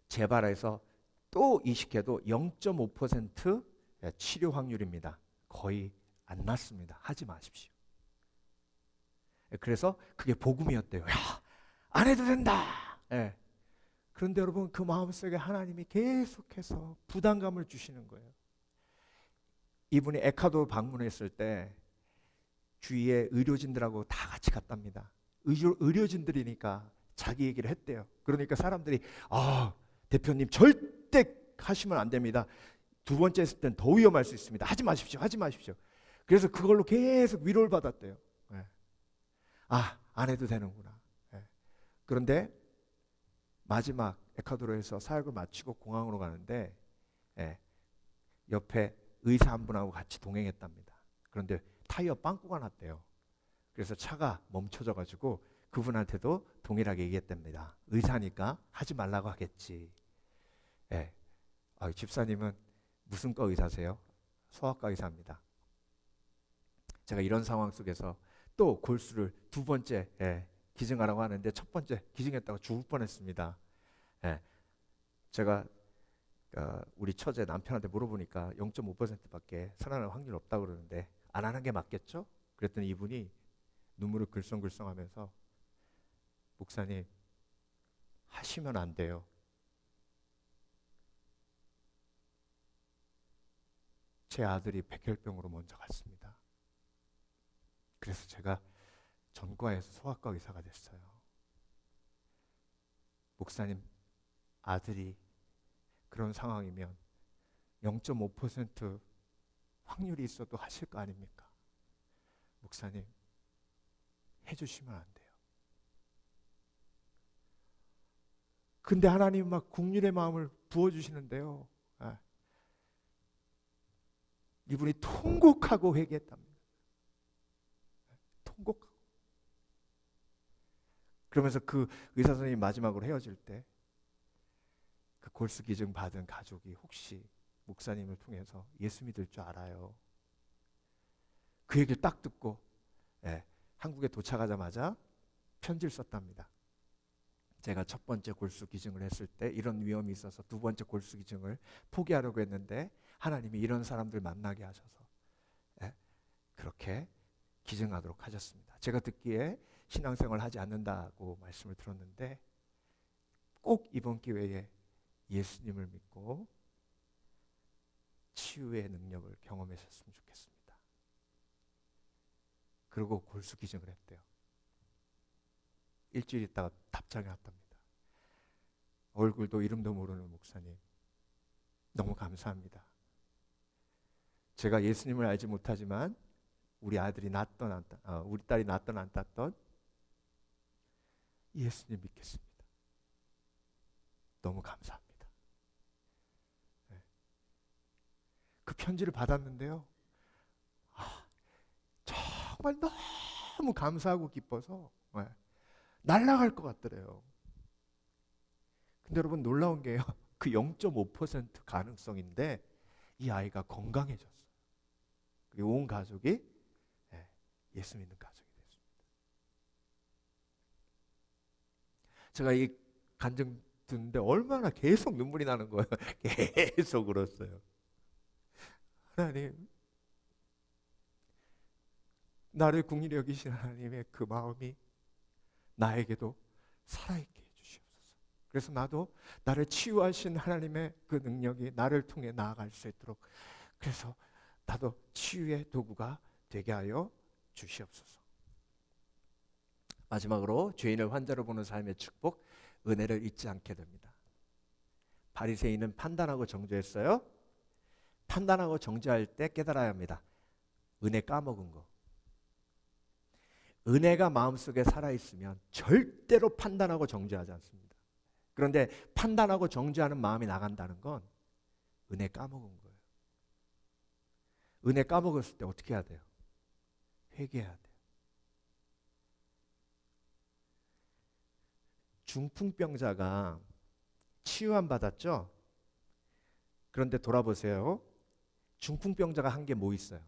재발해서 또 이식해도 0.5% 치료 확률입니다. 거의 안 낫습니다. 하지 마십시오. 그래서 그게 복음이었대요. 야, 안 해도 된다. 그런데 여러분 그 마음속에 하나님이 계속해서 부담감을 주시는 거예요. 이분이 에콰도르 방문했을 때 주위에 의료진들하고 다 같이 갔답니다. 의료진들이니까 자기 얘기를 했대요. 그러니까 사람들이 대표님 절대 하시면 안 됩니다. 2번째 했을 땐 더 위험할 수 있습니다. 하지 마십시오. 하지 마십시오. 그래서 그걸로 계속 위로를 받았대요. 안 해도 되는구나. 그런데 마지막 에콰도르에서 사역을 마치고 공항으로 가는데 옆에 의사 한 분하고 같이 동행했답니다. 그런데 타이어 빵꾸가 났대요. 그래서 차가 멈춰져 가지고 그분한테도 동일하게 얘기했답니다. 의사니까 하지 말라고 하겠지. 집사님은 무슨 과 의사세요? 소아과 의사입니다. 제가 이런 상황 속에서 또 골수를 2번째 기증하라고 하는데 첫 번째 기증했다고 죽을 뻔했습니다. 제가 우리 처제 남편한테 물어보니까 0.5%밖에 살아날 확률 없다고 그러는데 안 하는 게 맞겠죠? 그랬더니 이분이 눈물을 글썽글썽하면서 목사님 하시면 안 돼요. 제 아들이 백혈병으로 먼저 갔습니다. 그래서 제가 전과에서 소아과 의사가 됐어요. 목사님 아들이 그런 상황이면 0.5% 확률이 있어도 하실 거 아닙니까? 목사님 해주시면 안 돼요. 근데 하나님 막 긍휼의 마음을 부어주시는데요. 이분이 통곡하고 회개했답니다. 통곡하고. 그러면서 그 의사 선생님이 마지막으로 헤어질 때 그 골수 기증 받은 가족이 혹시 목사님을 통해서 예수 믿을 줄 알아요. 그 얘기를 딱 듣고 한국에 도착하자마자 편지를 썼답니다. 제가 첫 번째 골수 기증을 했을 때 이런 위험이 있어서 두 번째 골수 기증을 포기하려고 했는데 하나님이 이런 사람들 만나게 하셔서 그렇게 기증하도록 하셨습니다. 제가 듣기에 신앙생활 하지 않는다고 말씀을 들었는데 꼭 이번 기회에 예수님을 믿고 치유의 능력을 경험하셨으면 좋겠습니다. 그리고 골수 기증을 했대요. 일주일 있다가 답장이 왔답니다. 얼굴도 이름도 모르는 목사님, 너무 감사합니다. 제가 예수님을 알지 못하지만 우리 아들이 낳던 우리 딸이 낳던 안 땄던 예수님 믿겠습니다. 너무 감사합니다. 그 편지를 받았는데요. 정말 너무 감사하고 기뻐서 날아갈 것 같더래요. 근데 여러분 놀라운 게요. 그 0.5% 가능성인데 이 아이가 건강해졌어요. 그리고 온 가족이 예수 믿는 가족이 됐습니다. 제가 이 간증 듣는데 얼마나 계속 눈물이 나는 거예요. 계속 울었어요. 하나님, 나를 긍휼히 여기신 하나님의 그 마음이 나에게도 살아있게 해주시옵소서. 그래서 나도 나를 치유하신 하나님의 그 능력이 나를 통해 나아갈 수 있도록, 그래서 나도 치유의 도구가 되게 하여 주시옵소서. 마지막으로 죄인을 환자로 보는 삶의 축복, 은혜를 잊지 않게 됩니다. 바리새인은 판단하고 정죄했어요. 판단하고 정죄할 때 깨달아야 합니다. 은혜 까먹은 거. 은혜가 마음속에 살아있으면 절대로 판단하고 정죄하지 않습니다. 그런데 판단하고 정죄하는 마음이 나간다는 건 은혜 까먹은 거예요. 은혜 까먹었을 때 어떻게 해야 돼요? 회개해야 돼요. 중풍병자가 치유함 받았죠? 그런데 돌아보세요. 중풍병자가 한 게 뭐 있어요?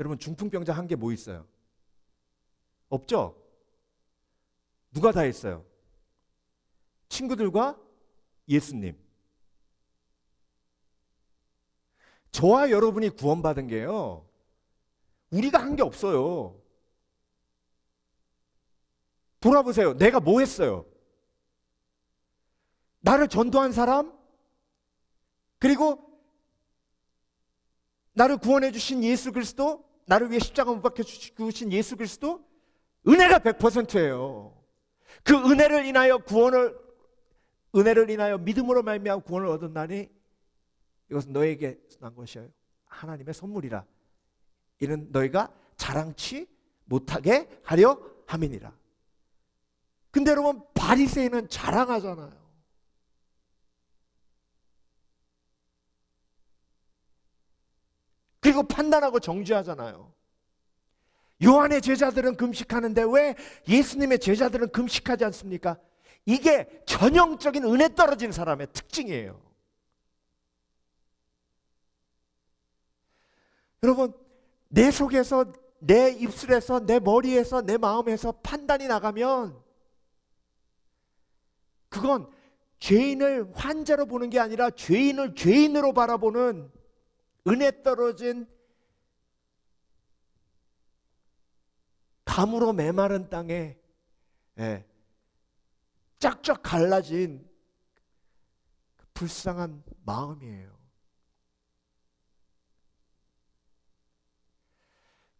여러분, 중풍병자 한 게 뭐 있어요? 없죠? 누가 다 했어요? 친구들과 예수님. 저와 여러분이 구원받은 게요, 우리가 한 게 없어요. 돌아보세요. 내가 뭐 했어요? 나를 전도한 사람, 그리고 나를 구원해 주신 예수 그리스도, 나를 위해 십자가 못 박혀 죽으신 예수 그리스도, 은혜가 100%예요. 그 은혜를 인하여 은혜를 인하여 믿음으로 말미암아 구원을 얻었나니 이것은 너에게 난 것이요 하나님의 선물이라. 이는 너희가 자랑치 못하게 하려 함이니라. 근데 여러분, 바리새인은 자랑하잖아요. 그리고 판단하고 정죄하잖아요. 요한의 제자들은 금식하는데 왜 예수님의 제자들은 금식하지 않습니까? 이게 전형적인 은혜 떨어진 사람의 특징이에요. 여러분, 내 속에서, 내 입술에서, 내 머리에서, 내 마음에서 판단이 나가면 그건 죄인을 환자로 보는 게 아니라 죄인을 죄인으로 바라보는 은혜 떨어진 감으로 메마른 땅에 쫙쫙 갈라진 불쌍한 마음이에요.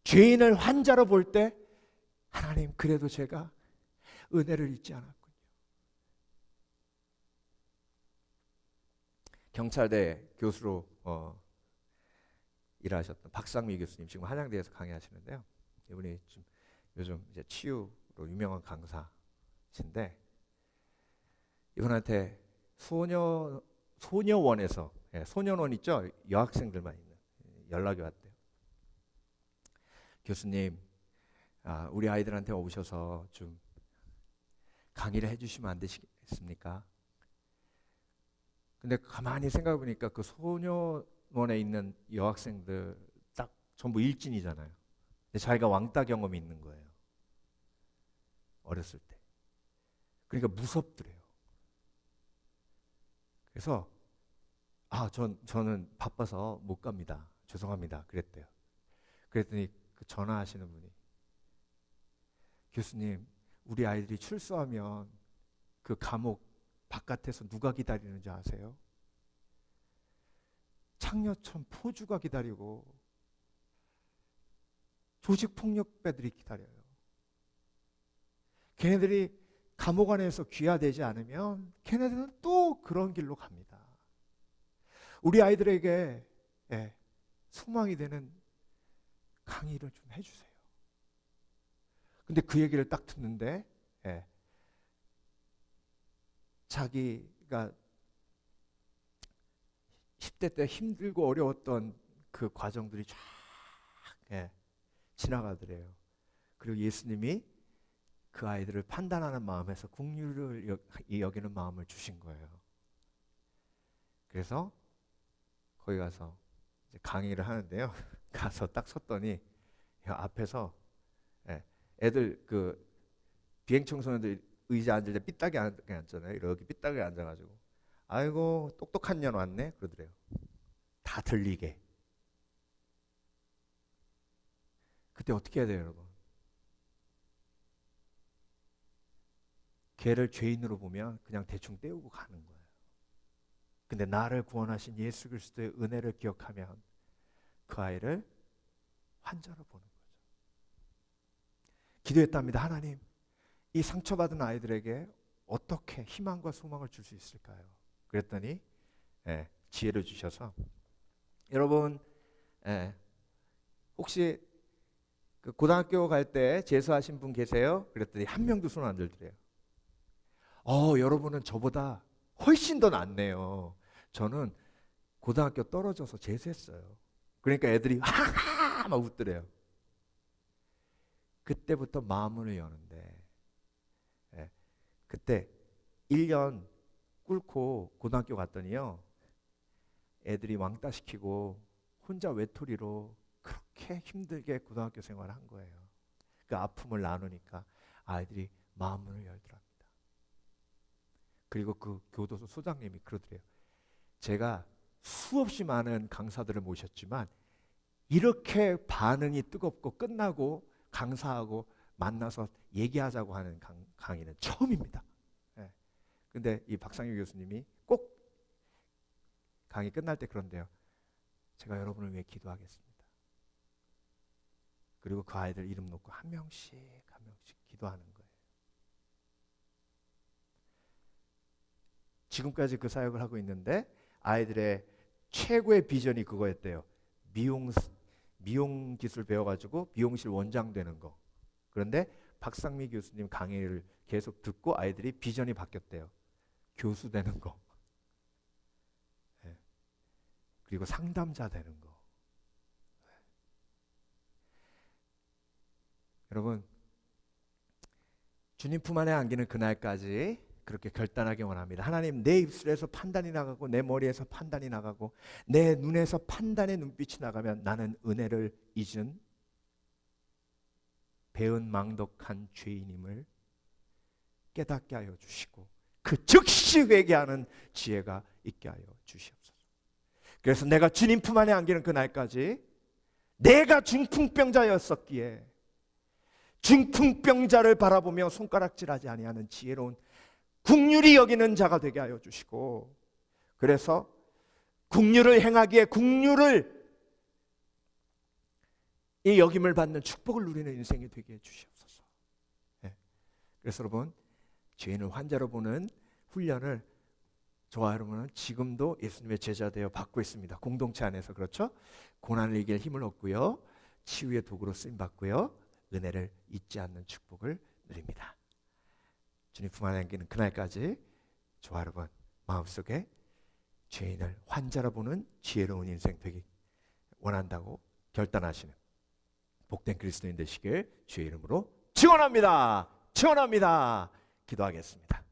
죄인을 환자로 볼 때 하나님, 그래도 제가 은혜를 잊지 않았군요. 경찰대 교수로 일하셨던 박상미 교수님, 지금 한양대에서 강의하시는데요. 이분이 요즘 이제 치유로 유명한 강사 친데 이분한테 소녀원에서 소년원 있죠? 여학생들만 있는 연락이 왔대요. 교수님, 우리 아이들한테 오셔서 좀 강의를 해주시면 안 되시겠습니까? 근데 가만히 생각해 보니까 그 소년원에 있는 여학생들 딱 전부 일진이잖아요. 근데 자기가 왕따 경험이 있는 거예요. 어렸을 때. 그러니까 무섭더래요. 그래서 저는 바빠서 못 갑니다. 죄송합니다. 그랬대요. 그랬더니 그 전화하시는 분이 교수님, 우리 아이들이 출소하면 그 감옥 바깥에서 누가 기다리는지 아세요? 창녀촌 포주가 기다리고 조직폭력배들이 기다려요. 걔네들이 감옥 안에서 귀화되지 않으면 걔네들은 또 그런 길로 갑니다. 우리 아이들에게 소망이 되는 강의를 좀 해주세요. 근데 그 얘기를 딱 듣는데 자기가 10대 때 힘들고 어려웠던 그 과정들이 쫙 지나가더래요. 그리고 예수님이 그 아이들을 판단하는 마음에서 긍휼을 여기는 마음을 주신 거예요. 그래서 거기 가서 이제 강의를 하는데요. 가서 딱 섰더니 앞에서 애들 그 비행 청소년들 의자 앉을 때 삐딱이 앉잖아요. 이렇게 삐딱이 앉아가지고 아이고 똑똑한 년 왔네 그러더래요. 다 들리게. 그때 어떻게 해야 돼요, 여러분? 걔를 죄인으로 보면 그냥 대충 떼우고 가는 거예요. 근데 나를 구원하신 예수 그리스도의 은혜를 기억하면 그 아이를 환자로 보는 거죠. 기도했답니다. 하나님, 이 상처받은 아이들에게 어떻게 희망과 소망을 줄 수 있을까요? 그랬더니 지혜를 주셔서 여러분 혹시 그 고등학교 갈 때 재수하신 분 계세요? 그랬더니 한 명도 손 안 들더래요. 여러분은 저보다 훨씬 더 낫네요. 저는 고등학교 떨어져서 재수했어요. 그러니까 애들이 하하 막 웃더래요. 그때부터 마음을 여는데 그때 1년 꿇고 고등학교 갔더니요. 애들이 왕따 시키고 혼자 외톨이로 그렇게 힘들게 고등학교 생활을 한 거예요. 그 아픔을 나누니까 아이들이 마음을 열더랍니다. 그리고 그 교도소 소장님이 그러더래요. 제가 수없이 많은 강사들을 모셨지만 이렇게 반응이 뜨겁고 끝나고 강사하고 만나서 얘기하자고 하는 강의는 처음입니다. 근데 이 박상규 교수님이 꼭 강의 끝날 때 그런데요. 제가 여러분을 위해 기도하겠습니다. 그리고 그 아이들 이름 놓고 한 명씩 기도하는 거예요. 지금까지 그 사역을 하고 있는데 아이들의 최고의 비전이 그거였대요. 미용 기술 배워가지고 미용실 원장 되는 거. 그런데 박상미 교수님 강의를 계속 듣고 아이들이 비전이 바뀌었대요. 교수 되는 거. 그리고 상담자 되는 거. 여러분, 주님 품 안에 안기는 그날까지 그렇게 결단하기 원합니다. 하나님, 내 입술에서 판단이 나가고 내 머리에서 판단이 나가고 내 눈에서 판단의 눈빛이 나가면 나는 은혜를 잊은 배은망덕한 죄인임을 깨닫게 하여 주시고 그 즉시 회개하는 지혜가 있게 하여 주시옵소서. 그래서 내가 주님 품 안에 안기는 그날까지 내가 중풍병자였었기에 중풍병자를 바라보며 손가락질하지 아니하는 지혜로운 긍휼히 여기는 자가 되게 하여 주시고 그래서 긍휼을 행하기에 긍휼을 이 여김을 받는 축복을 누리는 인생이 되게 해 주시옵소서. 그래서 여러분 죄인을 환자로 보는 훈련을 저와 여러분은 지금도 예수님의 제자 되어 받고 있습니다. 공동체 안에서 그렇죠? 고난을 이길 힘을 얻고요. 치유의 도구로 쓰임 받고요. 은혜를 잊지 않는 축복을 누립니다. 주님 품 안에 안기는 그날까지 저와 여러분 마음속에 죄인을 환자로 보는 지혜로운 인생 되기 원한다고 결단하시는 복된 그리스도인 되시길 주의 이름으로 축원합니다. 축원합니다. 기도하겠습니다.